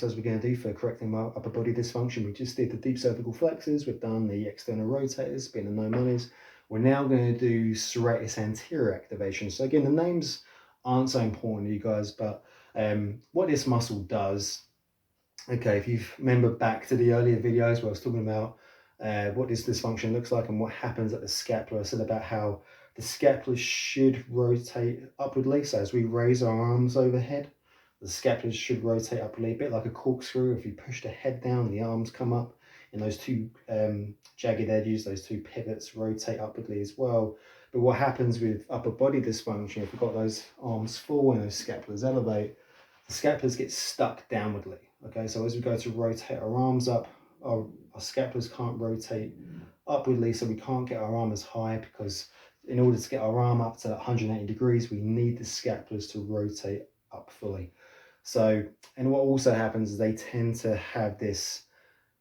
As we're going to do for correcting my upper body dysfunction, we just did the deep cervical flexors, we've done the external rotators, been the no monies. We're now going to do serratus anterior activation. So again, the names aren't so important to you guys, but what this muscle does, okay, if you remember back to the earlier videos where I was talking about what this dysfunction looks like and what happens at the scapula, I said about how the scapula should rotate upwardly. So as we raise our arms overhead, the scapula should rotate upwardly, a bit like a corkscrew. If you push the head down, the arms come up, and those two jagged edges, those two pivots rotate upwardly as well. But what happens with upper body dysfunction, if you've got those arms full and those scapulas elevate, the scapulas get stuck downwardly. Okay, so as we go to rotate our arms up, our scapulas can't rotate upwardly, so we can't get our arm as high, because in order to get our arm up to 180 degrees, we need the scapulas to rotate up fully. So, and what also happens is they tend to have this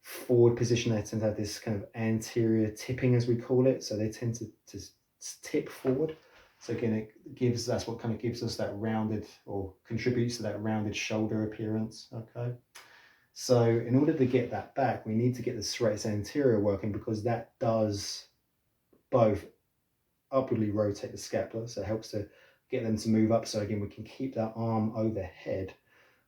forward position, they tend to have this kind of anterior tipping, as we call it. So they tend to tip forward. So again, it gives, that's what kind of gives us that rounded, or contributes to that rounded shoulder appearance, okay? So in order to get that back, we need to get the serratus anterior working, because that does both upwardly rotate the scapula, so it helps to get them to move up. So again, we can keep that arm overhead.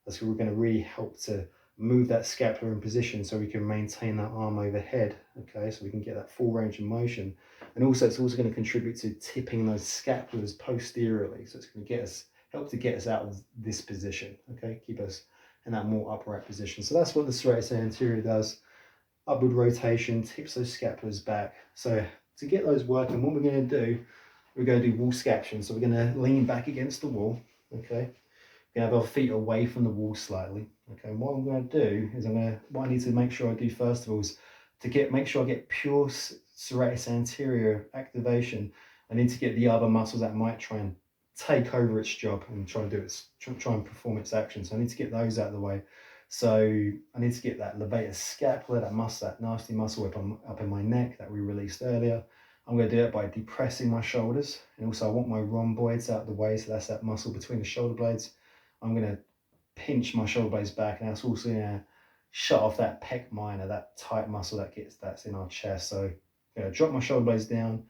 That's where we're going to really help to move that scapula in position so we can maintain that arm overhead, okay, so we can get that full range of motion. And also it's also going to contribute to tipping those scapulas posteriorly, so it's going to get us, help to get us out of this position, okay, keep us in that more upright position. So that's what the serratus anterior does. Upward rotation tips those scapulas back. So to get those working, what we're going to do, we're going to do wall scaption. So we're going to lean back against the wall, okay. We're going to have our feet away from the wall slightly. Okay, and what I'm going to do is what I need to make sure I do first of all is to make sure I get pure serratus anterior activation. I need to get the other muscles that might try and take over its job and try and perform its action. So I need to get those out of the way. So I need to get that levator scapula, that nasty muscle up in my neck that we released earlier. I'm going to do it by depressing my shoulders, and also I want my rhomboids out of the way, so that's that muscle between the shoulder blades. I'm going to pinch my shoulder blades back, and that's also going to shut off that pec minor, that tight muscle that's in our chest. So I'm going to drop my shoulder blades down,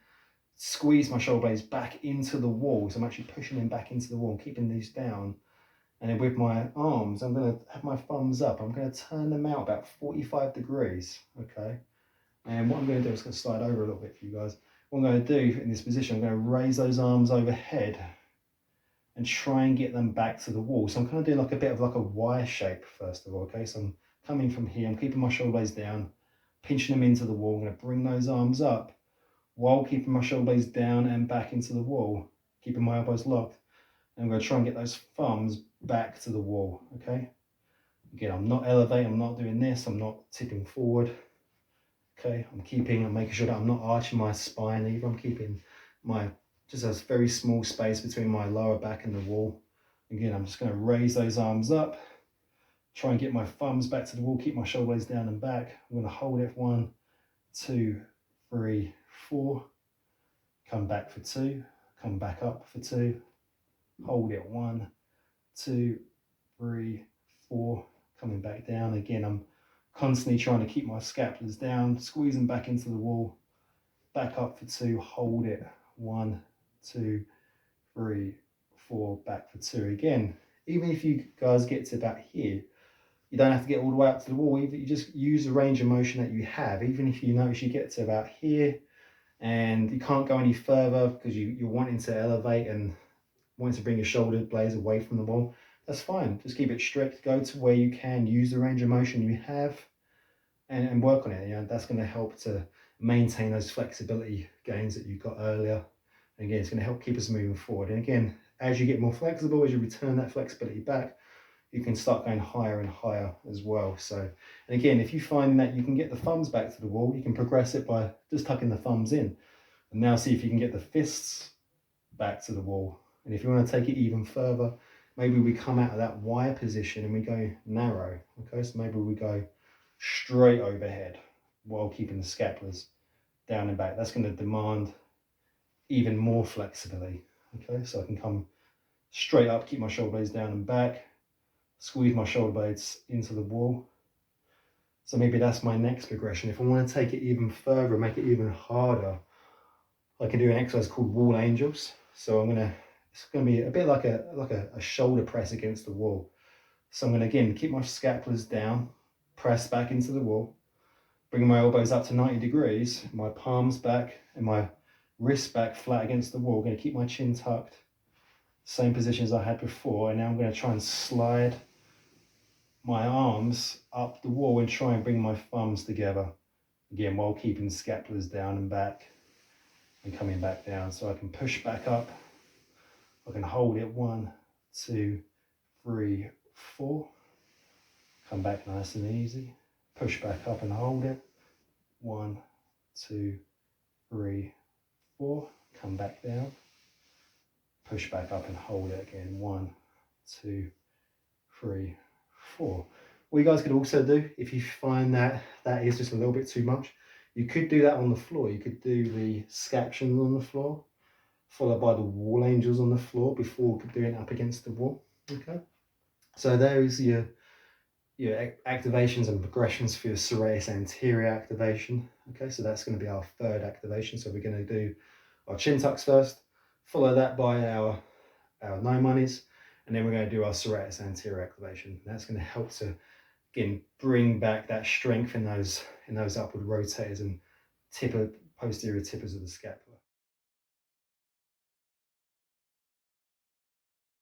squeeze my shoulder blades back into the wall. So I'm actually pushing them back into the wall, keeping these down. And then with my arms, I'm going to have my thumbs up. I'm going to turn them out about 45 degrees, okay? And what I'm going to do is going to slide over a little bit for you guys. What I'm going to do in this position, I'm going to raise those arms overhead and try and get them back to the wall. So I'm kind of doing like a bit of like a Y shape first of all, okay? So I'm coming from here, I'm keeping my shoulder blades down, pinching them into the wall. I'm going to bring those arms up while keeping my shoulder blades down and back into the wall, keeping my elbows locked. And I'm going to try and get those thumbs back to the wall, okay? Again, I'm not elevating, I'm not doing this, I'm not tipping forward, okay? I'm making sure that I'm not arching my spine either. I'm keeping just a very small space between my lower back and the wall. Again, I'm just going to raise those arms up, try and get my thumbs back to the wall, keep my shoulder blades down and back. I'm going to hold it 1, 2, 3, 4, come back for 2, come back up for 2, hold it 1, 2, 3, 4, coming back down. Again, I'm constantly trying to keep my scapulas down, squeezing back into the wall, back up for 2, hold it 1, 2, 3, 4, back for 2. Again, even if you guys get to about here, you don't have to get all the way up to the wall. You just use the range of motion that you have. Even if you notice you get to about here and you can't go any further because you're wanting to elevate and wanting to bring your shoulder blades away from the wall, that's fine. Just keep it strict. Go to where you can, use the range of motion you have, and work on it. You know, that's going to help to maintain those flexibility gains that you got earlier. And again, it's going to help keep us moving forward. And again, as you get more flexible, as you return that flexibility back, you can start going higher and higher as well. So, and again, if you find that you can get the thumbs back to the wall, you can progress it by just tucking the thumbs in. And now see if you can get the fists back to the wall. And if you want to take it even further, maybe we come out of that Y position and we go narrow. Okay, so maybe we go straight overhead while keeping the scapulas down and back. That's going to demand even more flexibility. Okay, so I can come straight up, keep my shoulder blades down and back, squeeze my shoulder blades into the wall. So maybe that's my next progression. If I want to take it even further, make it even harder, I can do an exercise called wall angels. So it's gonna be a bit like a shoulder press against the wall. So I'm gonna again keep my scapulars down, press back into the wall, bring my elbows up to 90 degrees, my palms back and my wrists back flat against the wall. I'm gonna keep my chin tucked, same position as I had before, and now I'm gonna try and slide my arms up the wall and try and bring my thumbs together, again while keeping the scapulars down and back and coming back down. So I can push back up, I can hold it 1, 2, 3, 4, come back nice and easy, push back up and hold it, 1, 2, 3, 4, come back down, push back up and hold it again, 1, 2, 3, 4. What you guys could also do, if you find that that is just a little bit too much, you could do that on the floor. You could do the scaptions on the floor, followed by the wall angels on the floor before doing it up against the wall. Okay, so those are your activations and progressions for your serratus anterior activation. Okay, so that's going to be our third activation. So we're going to do our chin tucks first, follow that by our no monies, and then we're going to do our serratus anterior activation. That's going to help to again bring back that strength in those upward rotators and posterior tippers of the scapula.